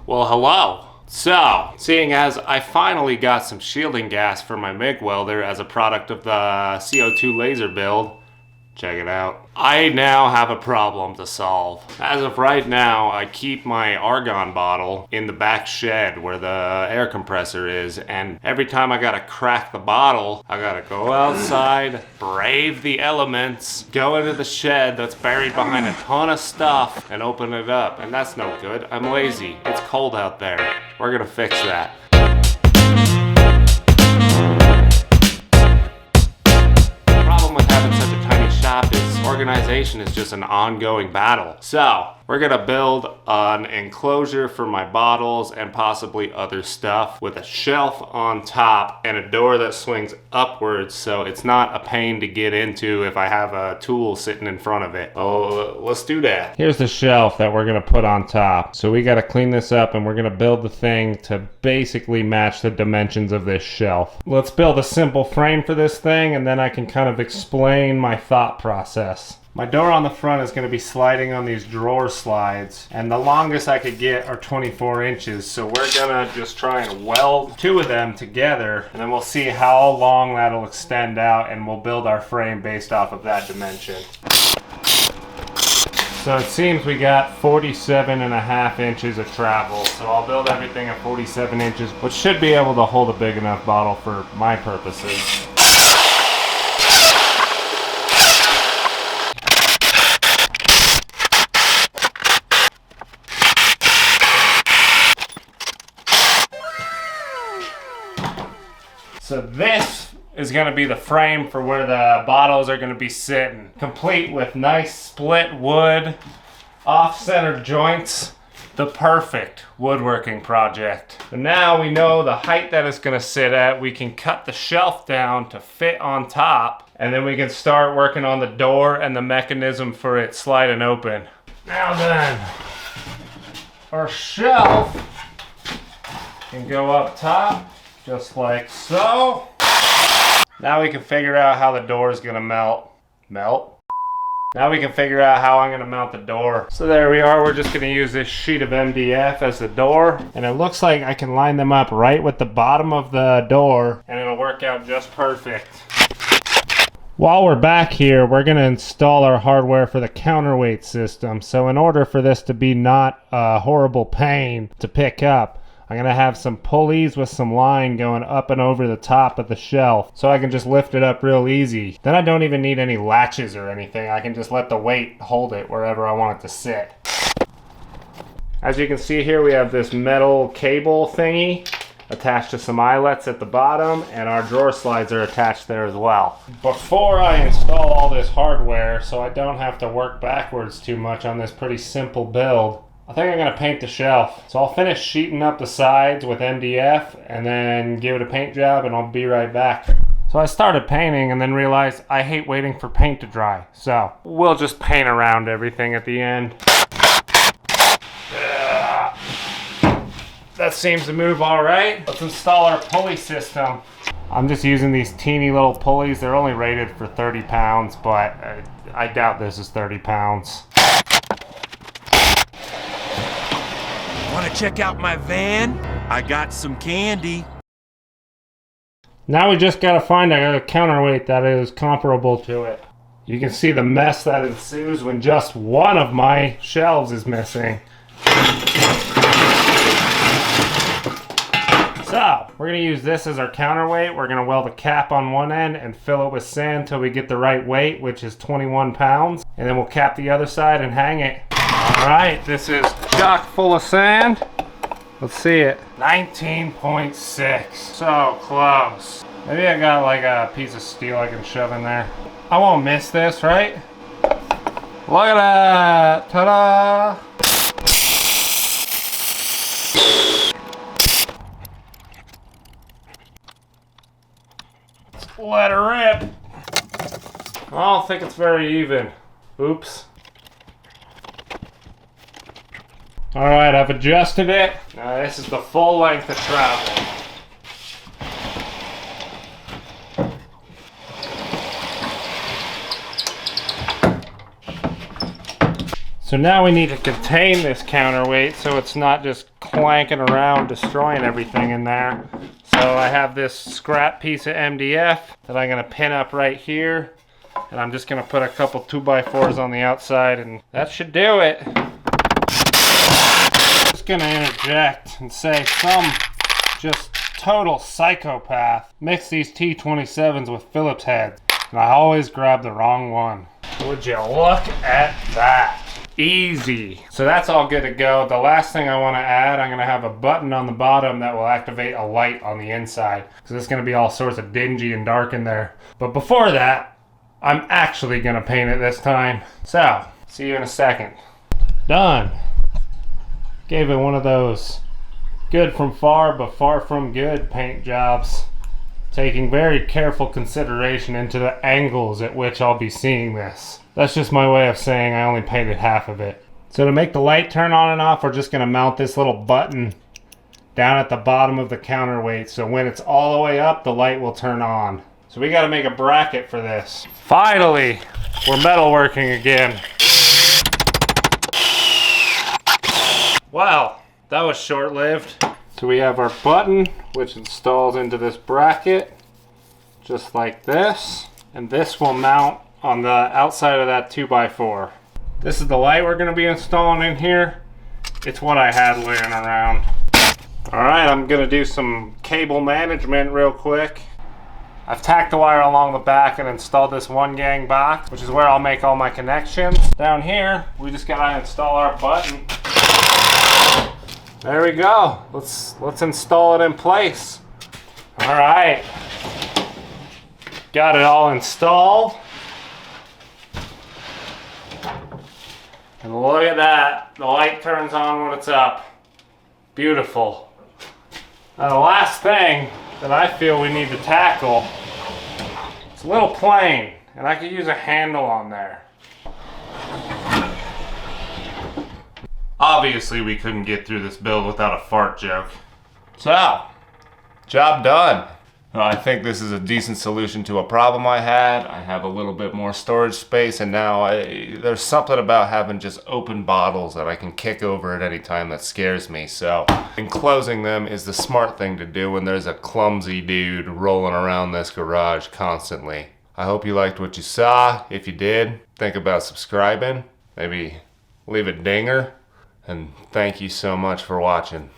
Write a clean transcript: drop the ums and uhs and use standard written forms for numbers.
Well, hello. So, seeing as I finally got some shielding gas for my MIG welder as a product of the CO2 laser build, check it out, I now have a problem to solve. As of right now, I keep my argon bottle in the back shed where the air compressor is, and every time I gotta crack the bottle, I gotta go outside, brave the elements, go into the shed that's buried behind a ton of stuff, and open it up. And that's no good. I'm lazy. It's cold out there. We're gonna fix that. The problem with having such a tiny shop is organization is just an ongoing battle. So, we're gonna build an enclosure for my bottles and possibly other stuff with a shelf on top and a door that swings upwards so it's not a pain to get into if I have a tool sitting in front of it. Oh, let's do that. Here's the shelf that we're gonna put on top. So we gotta clean this up and we're gonna build the thing to basically match the dimensions of this shelf. Let's build a simple frame for this thing and then I can kind of explain my thought process. My door on the front is going to be sliding on these drawer slides, and the longest I could get are 24 inches, so we're going to just try and weld two of them together, and then we'll see how long that'll extend out, and we'll build our frame based off of that dimension. So it seems we got 47.5 inches of travel, so I'll build everything at 47 inches, which should be able to hold a big enough bottle for my purposes. So this is going to be the frame for where the bottles are going to be sitting. Complete with nice split wood, off-center joints. The perfect woodworking project. But now we know the height that it's going to sit at. We can cut the shelf down to fit on top. And then we can start working on the door and the mechanism for it sliding open. Now then, our shelf can go up top. Just like so. Now we can figure out how the door is gonna melt. Now we can figure out how I'm gonna mount the door. So there we are, we're just gonna use this sheet of MDF as the door. And it looks like I can line them up right with the bottom of the door and it'll work out just perfect. While we're back here, we're gonna install our hardware for the counterweight system. So in order for this to be not a horrible pain to pick up, I'm going to have some pulleys with some line going up and over the top of the shelf so I can just lift it up real easy. Then I don't even need any latches or anything. I can just let the weight hold it wherever I want it to sit. As you can see here, we have this metal cable thingy attached to some eyelets at the bottom, and our drawer slides are attached there as well. Before I install all this hardware, so I don't have to work backwards too much on this pretty simple build, I think I'm going to paint the shelf. So I'll finish sheeting up the sides with MDF and then give it a paint job and I'll be right back. So I started painting and then realized I hate waiting for paint to dry. So we'll just paint around everything at the end. That seems to move all right. Let's install our pulley system. I'm just using these teeny little pulleys. They're only rated for 30 pounds, but I doubt this is 30 pounds. Want to check out my van? I got some candy. Now we just gotta find a counterweight that is comparable to it. You can see the mess that ensues when just one of my shelves is missing. So, we're gonna use this as our counterweight. We're gonna weld a cap on one end and fill it with sand till we get the right weight, which is 21 pounds. And then we'll cap the other side and hang it. Alright, this is chock full of sand. Let's see it. 19.6. So close. Maybe I got like a piece of steel I can shove in there. I won't miss this, right? Look at that! Ta-da! Let's let her rip. I don't think it's very even. Oops. Alright, I've adjusted it. Now this is the full length of travel. So now we need to contain this counterweight so it's not just clanking around destroying everything in there. So I have this scrap piece of MDF that I'm going to pin up right here. And I'm just going to put a couple 2x4s on the outside and that should do it. Just going to interject and say some just total psychopath mixed these T27s with Phillips heads. And I always grab the wrong one. Would you look at that? Easy. So that's all good to go. The last thing I want to add, I'm going to have a button on the bottom that will activate a light on the inside. Because it's going to be all sorts of dingy and dark in there. But before that, I'm actually going to paint it this time. So, see you in a second. Done. Gave it one of those good from far but far from good paint jobs. Taking very careful consideration into the angles at which I'll be seeing this. That's just my way of saying I only painted half of it. So to make the light turn on and off, we're just going to mount this little button down at the bottom of the counterweight. So when it's all the way up, the light will turn on. So we got to make a bracket for this. Finally, we're metalworking again. Wow, that was short-lived. So we have our button, which installs into this bracket, just like this. And this will mount on the outside of that 2x4. This is the light we're going to be installing in here. It's what I had laying around. Alright, I'm going to do some cable management real quick. I've tacked the wire along the back and installed this 1-gang box, which is where I'll make all my connections. Down here, we just got to install our button. There we go. Let's install it in place. Alright. Got it all installed. And look at that. The light turns on when it's up. Beautiful. Now the last thing that I feel we need to tackle, it's a little plain, and I could use a handle on there. Obviously we couldn't get through this build without a fart joke. So, job done. I think this is a decent solution to a problem I had. I have a little bit more storage space, and now there's something about having just open bottles that I can kick over at any time that scares me. So enclosing them is the smart thing to do when there's a clumsy dude rolling around this garage constantly. I hope you liked what you saw. If you did, think about subscribing. Maybe leave a dinger. And thank you so much for watching.